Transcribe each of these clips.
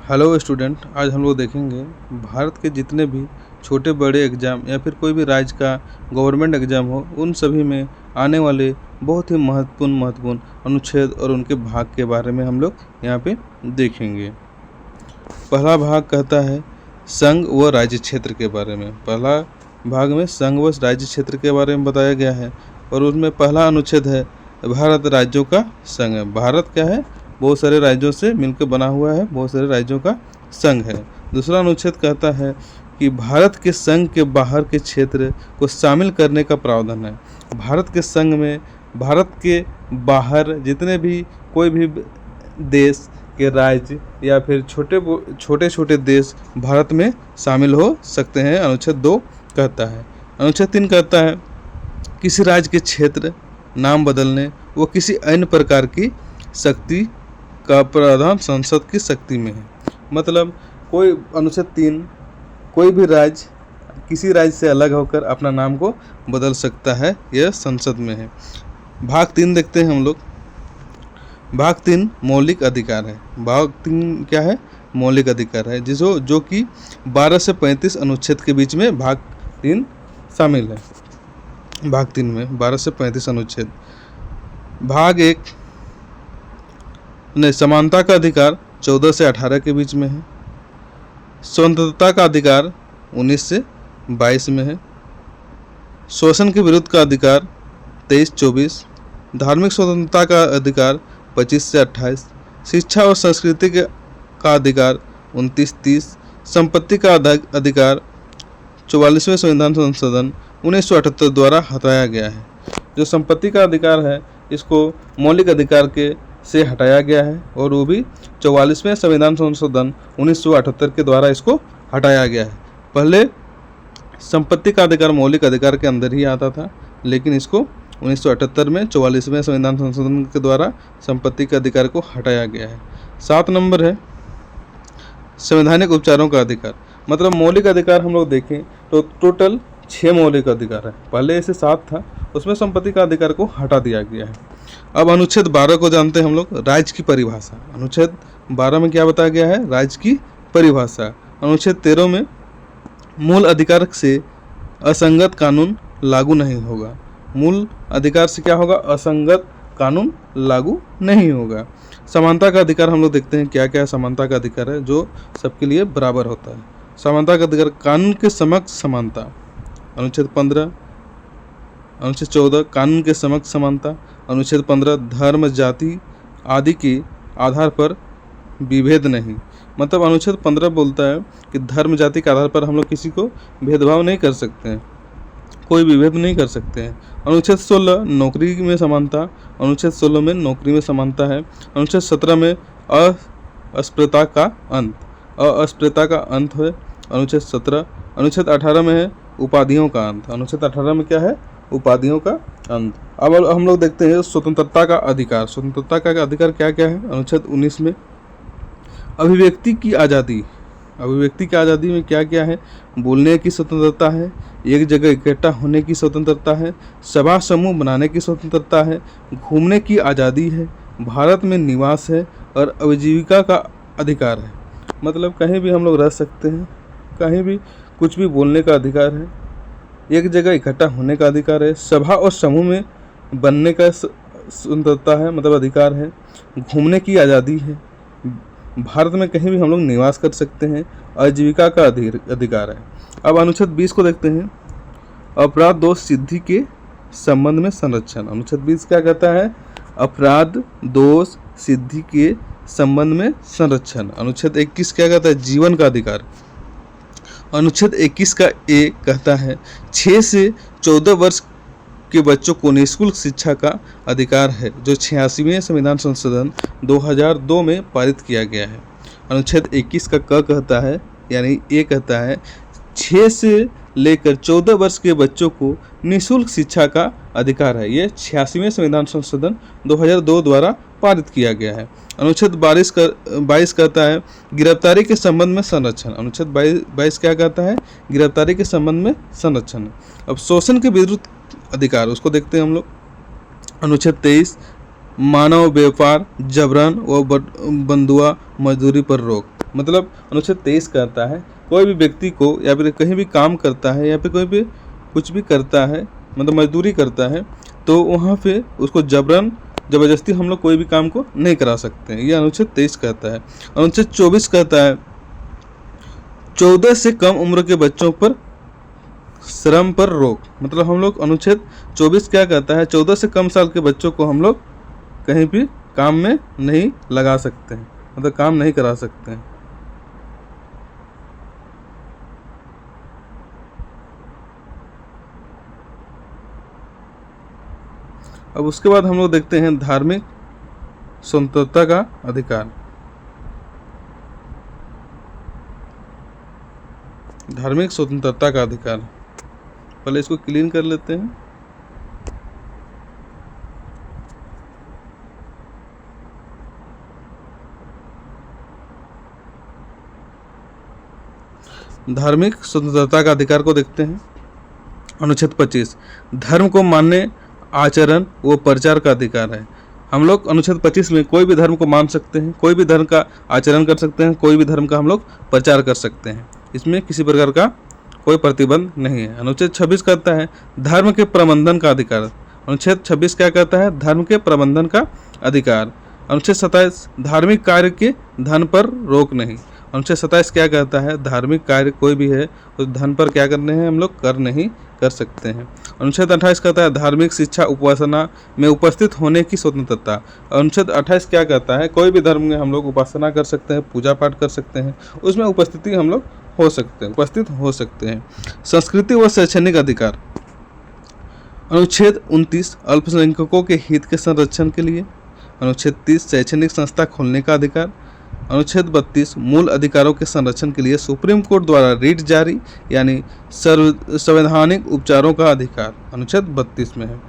Hello student, आज हम लोग देखेंगे भारत के जितने भी छोटे बड़े एग्ज़ाम या फिर कोई भी राज्य का गवर्नमेंट एग्ज़ाम हो, उन सभी में आने वाले बहुत ही महत्वपूर्ण अनुच्छेद और उनके भाग के बारे में हम लोग यहाँ पे देखेंगे। पहला भाग कहता है संघ व राज्य क्षेत्र के बारे में। पहला भाग में संघ व राज्य क्षेत्र के बारे में बताया गया है और उसमें पहला अनुच्छेद है भारत राज्यों का संघ है। भारत क्या है? बहुत सारे राज्यों से मिलकर बना हुआ है, बहुत सारे राज्यों का संघ है। दूसरा अनुच्छेद कहता है कि भारत के संघ के बाहर के क्षेत्र को शामिल करने का प्रावधान है। भारत के संघ में भारत के बाहर जितने भी कोई भी देश के राज्य या फिर छोटे छोटे देश भारत में शामिल हो सकते हैं, अनुच्छेद 2 कहता है। अनुच्छेद 3 कहता है किसी राज्य के क्षेत्र नाम बदलने व किसी अन्य प्रकार की शक्ति का प्रावधान संसद की शक्ति में है। मतलब कोई अनुच्छेद 3 कोई भी राज्य किसी राज्य से अलग होकर अपना नाम को बदल सकता है, यह संसद में है। भाग 3 देखते हैं हम लोग। भाग 3 मौलिक अधिकार है। भाग 3 क्या है? मौलिक अधिकार है, जो कि 12 से 35 अनुच्छेद के बीच में भाग 3 शामिल है। भाग 3 में 12 से 35 अनुच्छेद। भाग 1 समानता का अधिकार 14 से 18 के बीच में है। स्वतंत्रता का अधिकार 19 से 22 में है। शोषण के विरुद्ध का अधिकार 23-24। धार्मिक स्वतंत्रता का अधिकार 25 से 28। शिक्षा और संस्कृति का अधिकार 29-30। संपत्ति का अधिकार 44वें संविधान संशोधन 1978 द्वारा हटाया गया है। जो संपत्ति का अधिकार है इसको मौलिक अधिकार के से हटाया गया है और वो भी 44वें संविधान संशोधन 1978 के द्वारा इसको हटाया गया है। पहले संपत्ति का अधिकार मौलिक अधिकार के अंदर ही आता था, लेकिन इसको 1978 में 44वें संविधान संशोधन के द्वारा संपत्ति के अधिकार को हटाया गया है। 7 नंबर है संवैधानिक उपचारों का अधिकार। मतलब मौलिक अधिकार हम लोग देखें तो टोटल 6 मौलिक अधिकार है। पहले ऐसे 7 था, उसमें संपत्ति का अधिकार को हटा दिया गया है। अब अनुच्छेद 12 को जानते हैं हम लोग, राज्य की परिभाषा। अनुच्छेद 12 में क्या बताया गया है? राज्य की परिभाषा। अनुच्छेद 13 में मूल अधिकार से असंगत कानून लागू नहीं होगा। मूल अधिकार से क्या होगा? असंगत कानून लागू नहीं होगा। समानता का अधिकार हम लोग देखते हैं क्या क्या समानता का अधिकार है, जो सबके लिए बराबर होता है। समानता का अधिकार कानून के समक्ष समानता, अनुच्छेद 15। अनुच्छेद 14 कानून के समक्ष समानता। अनुच्छेद 15 धर्म जाति आदि के आधार पर विभेद नहीं। मतलब अनुच्छेद 15 बोलता है कि धर्म जाति के आधार पर हम लोग किसी को भेदभाव नहीं कर सकते हैं, कोई विभेद नहीं कर सकते हैं। अनुच्छेद 16 नौकरी में समानता। अनुच्छेद 16 में नौकरी में समानता है। अनुच्छेद 17 में अस्पृश्यता का अंत, अस्पृश्यता का अंत है, अनुच्छेद 17। अनुच्छेद 18 में है उपाधियों का अंत। अनुच्छेद 18 में क्या है? उपाधियों का अंत। अब हम लोग देखते हैं स्वतंत्रता का अधिकार। स्वतंत्रता का अधिकार क्या क्या है? अनुच्छेद 19 में अभिव्यक्ति की आज़ादी। अभिव्यक्ति की आज़ादी में क्या क्या है? बोलने की स्वतंत्रता है, एक जगह इकट्ठा होने की स्वतंत्रता है, सभा समूह बनाने की स्वतंत्रता है, घूमने की आज़ादी है, भारत में निवास है और आजीविका का अधिकार है। मतलब कहीं भी हम लोग रह सकते हैं, कहीं भी कुछ भी बोलने का अधिकार है, एक जगह इकट्ठा होने का अधिकार है, सभा और समूह में बनने का स्वतंत्रता है, मतलब अधिकार है, घूमने की आज़ादी है, भारत में कहीं भी हम लोग निवास कर सकते हैं, आजीविका का अधिकार है। अब अनुच्छेद 20 को देखते हैं, अपराध दोष सिद्धि के संबंध में संरक्षण। अनुच्छेद 20 क्या कहता है? अपराध दोष सिद्धि के संबंध में संरक्षण। अनुच्छेद 21 क्या कहता है? जीवन का अधिकार। अनुच्छेद 21 का ए कहता है 6 से 14 वर्ष के बच्चों को निःशुल्क शिक्षा का अधिकार है, जो 86वें संविधान संशोधन 2002 में पारित किया गया है। अनुच्छेद 21 का क कहता है, यानी ए कहता है 6 से लेकर 14 वर्ष के बच्चों को निःशुल्क शिक्षा का अधिकार है। ये 86वें संविधान संशोधन 2002 द्वारा पारित किया गया है। अनुच्छेद 22 कहता है गिरफ्तारी के संबंध में संरक्षण। अनुच्छेद 22 क्या कहता है? गिरफ्तारी के संबंध में संरक्षण। अब शोषण के विरुद्ध अधिकार, उसको देखते हैं हम लोग। अनुच्छेद 23 मानव व्यापार, जबरन व बंधुआ मजदूरी पर रोक। मतलब अनुच्छेद 23 कहता है कोई भी व्यक्ति को या फिर कहीं भी काम करता है या फिर कोई भी कुछ भी करता है, मतलब मजदूरी करता है, तो वहाँ पे उसको जबरन ज़बरदस्ती हम लोग कोई भी काम को नहीं करा सकते हैं। ये अनुच्छेद 23 कहता है। अनुच्छेद 24 कहता है 14 से कम उम्र के बच्चों पर श्रम पर रोक। मतलब हम लोग अनुच्छेद 24 क्या कहता है, 14 से कम साल के बच्चों को हम लोग कहीं भी काम में नहीं लगा सकते हैं, मतलब काम नहीं करा सकते हैं। अब उसके बाद हम लोग देखते हैं धार्मिक स्वतंत्रता का अधिकार। धार्मिक स्वतंत्रता का अधिकार, पहले इसको क्लीन कर लेते हैं। धार्मिक स्वतंत्रता का अधिकार को देखते हैं। अनुच्छेद 25 धर्म को मानने, आचरण व प्रचार का अधिकार है। हम लोग अनुच्छेद 25 में कोई भी धर्म को मान सकते हैं, कोई भी धर्म का आचरण कर सकते हैं, कोई भी धर्म का हम लोग प्रचार कर सकते हैं। इसमें किसी प्रकार का कोई प्रतिबंध नहीं है। अनुच्छेद 26 कहता है धर्म के प्रबंधन का अधिकार। अनुच्छेद 26 क्या कहता है, धर्म के प्रबंधन का अधिकार। अनुच्छेद 27 धार्मिक कार्य के धन पर रोक नहीं। अनुच्छेद 27 क्या कहता है, धार्मिक कार्य कोई भी है तो धन पर क्या करने हैं, हम लोग कर नहीं कर सकते हैं। अनुच्छेद 28 कहता है धार्मिक शिक्षा उपासना में उपस्थित होने की स्वतंत्रता। अनुच्छेद 28 क्या कहता है, कोई भी धर्म में हम लोग उपासना कर सकते हैं, पूजा पाठ कर सकते हैं, उसमें उपस्थिति हम लोग हो सकते हैं, उपस्थित हो सकते हैं। संस्कृति व शैक्षणिक अधिकार। अनुच्छेद 29 अल्पसंख्यकों के हित के संरक्षण के लिए। अनुच्छेद 30 शैक्षणिक संस्था खोलने का अधिकार। अनुच्छेद 32 मूल अधिकारों के संरक्षण के लिए सुप्रीम कोर्ट द्वारा रिट जारी यानी संवैधानिक उपचारों का अधिकार अनुच्छेद 32 में है।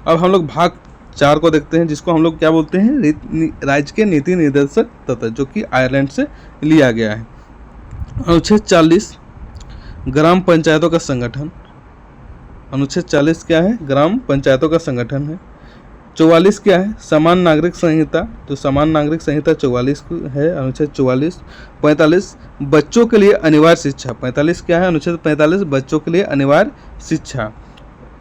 अब हम लोग भाग 4 को देखते हैं, जिसको हम लोग क्या बोलते हैं, राज्य के नीति निर्देशक तत्व, जो कि आयरलैंड से लिया गया है। अनुच्छेद 40 ग्राम पंचायतों का संगठन। अनुच्छेद 40 क्या है, ग्राम पंचायतों का संगठन है। 44 क्या है, समान नागरिक संहिता, तो समान नागरिक संहिता 44 है, अनुच्छेद 44। 45 बच्चों के लिए अनिवार्य शिक्षा। 45 क्या है, अनुच्छेद 45 बच्चों के लिए अनिवार्य शिक्षा।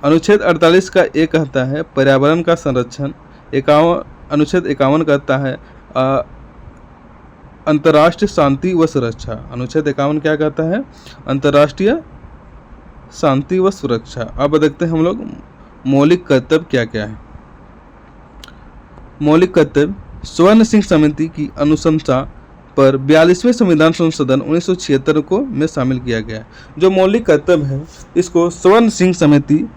अनुच्छेद 48 का एक कहता है पर्यावरण का संरक्षण। 51 अनुच्छेद 51 कहता है अंतर्राष्ट्रीय शांति व सुरक्षा। अनुच्छेद 51 क्या कहता है, अंतर्राष्ट्रीय शांति व सुरक्षा। अब देखते हैं हम लोग मौलिक कर्तव्य क्या क्या है। मौलिक कर्तव्य स्वर्ण सिंह समिति की अनुशंसा पर 42वें संविधान संशोधन 1976 को में शामिल किया गया। जो मौलिक कर्तव्य है इसको स्वर्ण सिंह समिति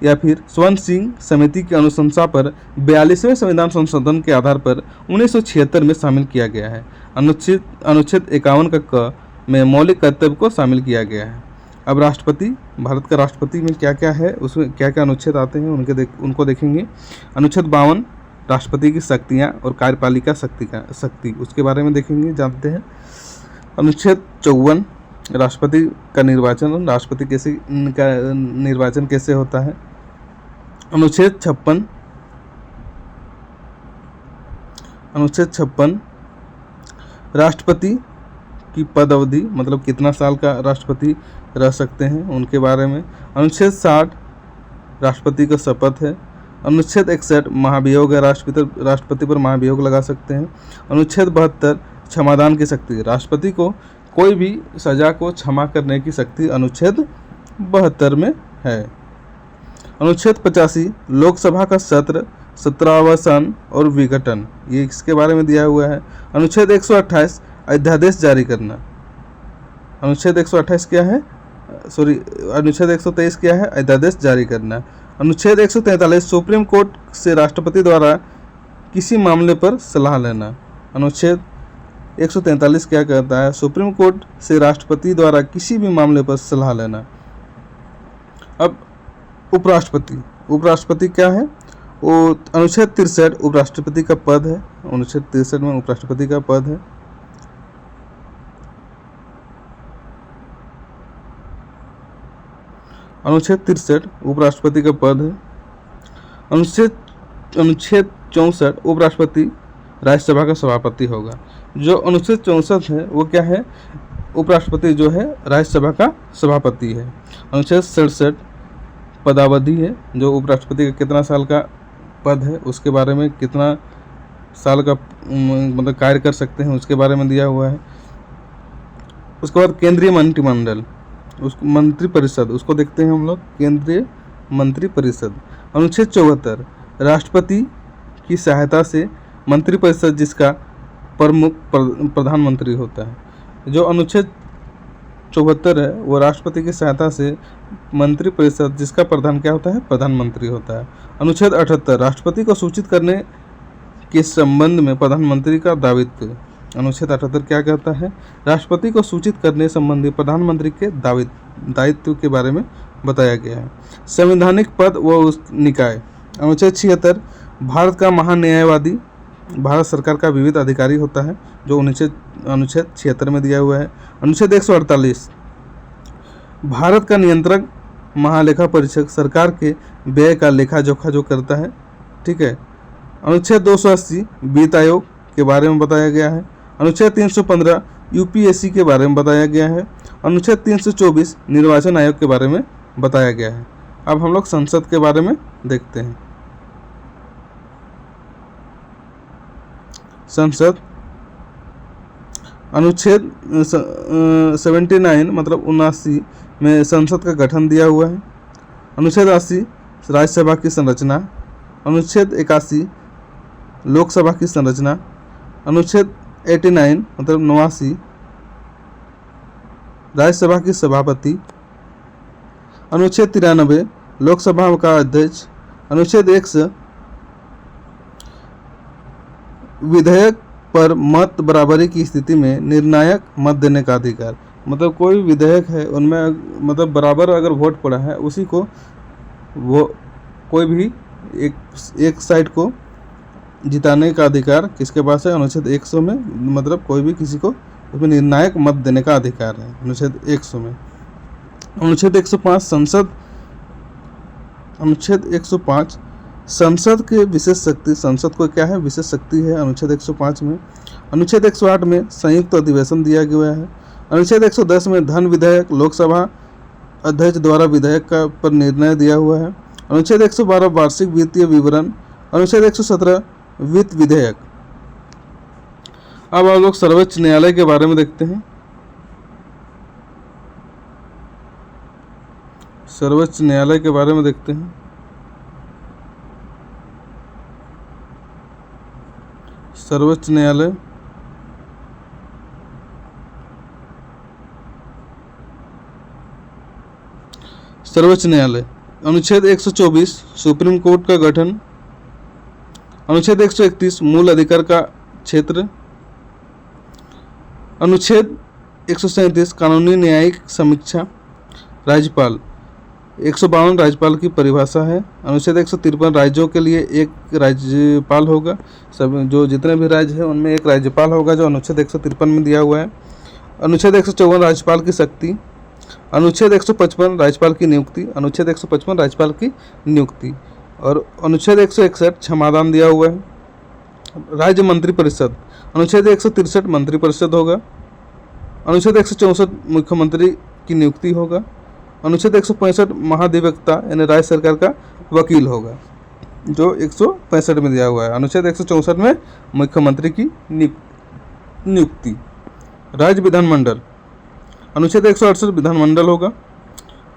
या फिर स्वर्ण सिंह समिति की अनुशंसा पर 42वें संविधान संशोधन के आधार पर 1976 में शामिल किया गया है। अनुच्छेद 51 का क में मौलिक कर्तव्य को शामिल किया गया है। अब राष्ट्रपति, भारत का राष्ट्रपति में क्या क्या है, उसमें क्या क्या अनुच्छेद आते हैं उनको देखेंगे। अनुच्छेद 52 राष्ट्रपति की शक्तियाँ और कार्यपालिका शक्ति उसके बारे में देखेंगे, जानते हैं। अनुच्छेद 54 राष्ट्रपति का निर्वाचन, राष्ट्रपति का निर्वाचन कैसे होता है। अनुच्छेद 56 राष्ट्रपति की पद अवधि, मतलब कितना साल का राष्ट्रपति रह सकते हैं उनके बारे में। अनुच्छेद 60 राष्ट्रपति का शपथ है। अनुच्छेद 61 महाभियोग है, राष्ट्रपति पर महाभियोग लगा सकते हैं। अनुच्छेद 72 क्षमादान की शक्ति, राष्ट्रपति को कोई भी सजा को क्षमा करने की शक्ति अनुच्छेद 72 में है। अनुच्छेद 85 लोकसभा का सत्र, सत्रावसान और विघटन, ये इसके बारे में दिया हुआ है। अनुच्छेद 128 अध्यादेश जारी करना। अनुच्छेद 128 क्या है, अनुच्छेद 123 क्या है, अध्यादेश जारी करना। अनुच्छेद 143 सुप्रीम कोर्ट से राष्ट्रपति द्वारा किसी मामले पर सलाह लेना। अनुच्छेद 143 क्या कहता है, सुप्रीम कोर्ट से राष्ट्रपति द्वारा किसी भी मामले पर सलाह लेना। अब उपराष्ट्रपति क्या है, वो अनुच्छेद 63 उपराष्ट्रपति का पद है। अनुच्छेद 63 में उपराष्ट्रपति का पद है। अनुच्छेद 63 उपराष्ट्रपति का पद है। अनुच्छेद 64 उपराष्ट्रपति राज्यसभा का सभापति होगा। जो अनुच्छेद 64 है वो क्या है, उपराष्ट्रपति जो है राज्यसभा का सभापति है। अनुच्छेद 67 पदावधि है, जो उपराष्ट्रपति का कितना साल का पद है उसके बारे में, कितना साल का मतलब कार्य कर सकते हैं उसके बारे में दिया हुआ है। उसके बाद केंद्रीय मंत्रिमंडल, उस मंत्रिपरिषद, उसको देखते हैं हम लोग, केंद्रीय मंत्रिपरिषद। अनुच्छेद 74 राष्ट्रपति की सहायता से मंत्रिपरिषद जिसका प्रमुख प्रधानमंत्री होता है। जो अनुच्छेद 74 है वो राष्ट्रपति की सहायता से मंत्रिपरिषद जिसका प्रधान क्या होता है, प्रधानमंत्री होता है। अनुच्छेद 78 राष्ट्रपति को सूचित करने के संबंध में प्रधानमंत्री का दायित्व। अनुच्छेद 78 क्या कहता है, राष्ट्रपति को सूचित करने संबंधी प्रधानमंत्री के दायित्व के बारे में बताया गया है। संवैधानिक पद व निकाय। अनुच्छेद 76 भारत का महान्यायवादी भारत सरकार का विविध अधिकारी होता है, जो अनुच्छेद 76 में दिया हुआ है। अनुच्छेद 148 भारत का नियंत्रक महालेखा परीक्षक सरकार के व्यय का लेखा जोखा जो करता है, ठीक है। अनुच्छेद 280 वित्त आयोग के बारे में बताया गया है। अनुच्छेद 315 यूपीएससी के बारे में बताया गया है। अनुच्छेद 324 निर्वाचन आयोग के बारे में बताया गया है। अब हम लोग संसद के बारे में देखते हैं। संसद, अनुच्छेद 79 मतलब 79 में संसद का गठन दिया हुआ है। अनुच्छेद 80 राज्यसभा की संरचना। अनुच्छेद 81 लोकसभा की संरचना। अनुच्छेद 89 मतलब 89 राज्यसभा की सभापति। अनुच्छेद 93 लोकसभा का अध्यक्ष। अनुच्छेद 100 विधेयक पर मत बराबरी की स्थिति में निर्णायक मत देने का अधिकार। मतलब कोई विधेयक है उनमें मतलब बराबर अगर वोट पड़ा है उसी को वो कोई भी एक साइड को जिताने का अधिकार किसके पास है, अनुच्छेद 100 में, मतलब कोई भी किसी को उसमें निर्णायक मत देने का अधिकार है अनुच्छेद 100 में। अनुच्छेद 105 संसद, अनुच्छेद 105 संसद के विशेष शक्ति, संसद को क्या है, विशेष शक्ति है अनुच्छेद 105 में। अनुच्छेद 108 में संयुक्त अधिवेशन दिया गया है। अनुच्छेद 110 में धन विधेयक लोकसभा अध्यक्ष द्वारा विधेयक का पर निर्णय दिया हुआ है। अनुच्छेद 112 वार्षिक वित्तीय विवरण। अनुच्छेद 117 वित्त विधेयक। अब आप लोग सर्वोच्च न्यायालय के बारे में देखते हैं। सर्वोच्च न्यायालय के बारे में देखते हैं। सर्वोच्च न्यायालय सर्वोच्च न्यायालय अनुच्छेद 124 सुप्रीम कोर्ट का गठन। अनुच्छेद 131 मूल अधिकार का क्षेत्र। अनुच्छेद 137 कानूनी न्यायिक समीक्षा। राज्यपाल 152 राज्यपाल की परिभाषा है। अनुच्छेद 153 राज्यों के लिए एक राज्यपाल होगा, सब जो जितने भी राज्य हैं उनमें एक राज्यपाल होगा, जो अनुच्छेद 153 में दिया हुआ है। अनुच्छेद 154 राज्यपाल की शक्ति। अनुच्छेद 155 राज्यपाल की नियुक्ति। अनुच्छेद 155 राज्यपाल की नियुक्ति और अनुच्छेद 161 क्षमादान दिया हुआ है। राज्य मंत्रिपरिषद, अनुच्छेद 163 मंत्रिपरिषद होगा। अनुच्छेद 164 मुख्यमंत्री की नियुक्ति होगा। अनुच्छेद 165 महाधिवक्ता यानी राज्य सरकार का वकील होगा, जो 165 में दिया हुआ है। अनुच्छेद 164 में मुख्यमंत्री की नियुक्ति। राज्य विधानमंडल, अनुच्छेद 168 विधानमंडल होगा।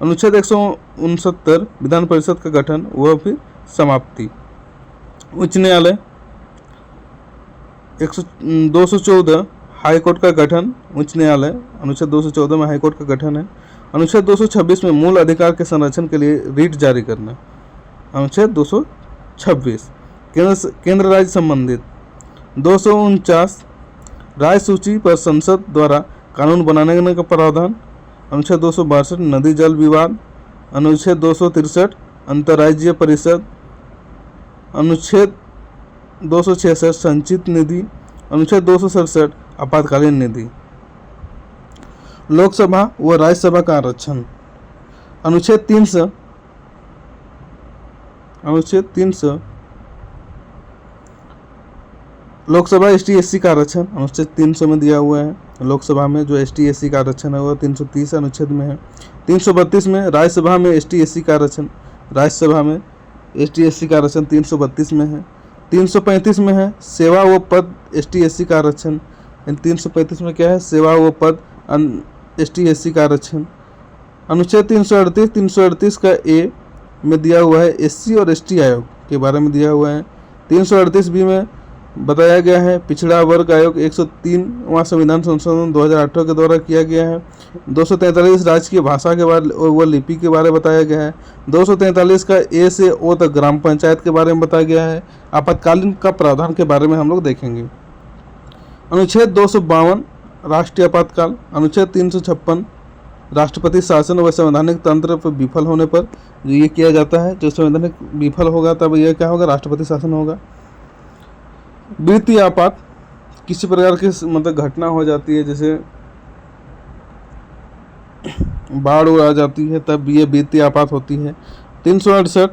अनुच्छेद 169 विधान परिषद का गठन वह फिर समाप्ति। उच्च न्यायालय 214 हाई कोर्ट का गठन। उच्च न्यायालय अनुच्छेद 214 में हाई कोर्ट का गठन है। अनुच्छेद 226 में मूल अधिकार के संरक्षण के लिए रीट जारी करना। अनुच्छेद 226 केंद्र राज्य संबंधित। 249 राज्य सूची पर संसद द्वारा कानून बनाने का प्रावधान। अनुच्छेद 262 नदी जल विवाद। अनुच्छेद 263 अंतर्राज्यीय परिषद। अनुच्छेद 266 संचित निधि। अनुच्छेद 267 आपातकालीन निधि। लोकसभा व राज्यसभा का आरक्षण। अनुच्छेद 300 अनुच्छेद 300 लोकसभा ST/SC का आरक्षण अनुच्छेद 300 में दिया हुआ है। लोकसभा में जो ST/SC का आरक्षण है वो 330 अनुच्छेद में है। 332 में राज्यसभा में ST/SC का आरक्षण, राज्यसभा में ST/SC का आरक्षण 332 में है। 335 में है सेवा व पद ST/SC का आरक्षण। 335 में क्या है? सेवा व पद ST/SC का आरक्षण। अनुच्छेद 338 का ए में दिया हुआ है SC और ST आयोग के बारे में दिया हुआ है। 338 में बताया गया है पिछड़ा वर्ग आयोग 103वां संविधान संशोधन 2018 के द्वारा किया गया है। 243 राजकीय भाषा के बारे व लिपि के बारे में बताया गया है। 243 का ए से ओ तक ग्राम पंचायत के बारे में बताया गया है। आपातकालीन का प्रावधान के बारे में हम लोग देखेंगे। अनुच्छेद 252 राष्ट्रीय आपातकाल। अनुच्छेद 356 राष्ट्रपति शासन व संवैधानिक तंत्र पर विफल होने पर जो ये किया जाता है, जो संवैधानिक विफल होगा तब यह क्या होगा? राष्ट्रपति शासन होगा। वित्तीय आपात, किसी प्रकार की मतलब घटना हो जाती है, जैसे बाढ़ आ जाती है, तब ये वित्तीय आपात होती है। 368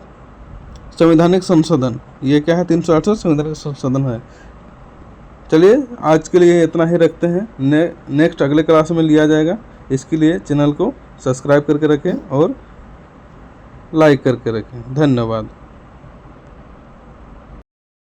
संवैधानिक संशोधन, ये क्या है? 368 संवैधानिक संशोधन है। चलिए आज के लिए इतना ही रखते हैं। नेक्स्ट अगले क्लास में लिया जाएगा। इसके लिए चैनल को सब्सक्राइब करके रखें और लाइक करके रखें। धन्यवाद।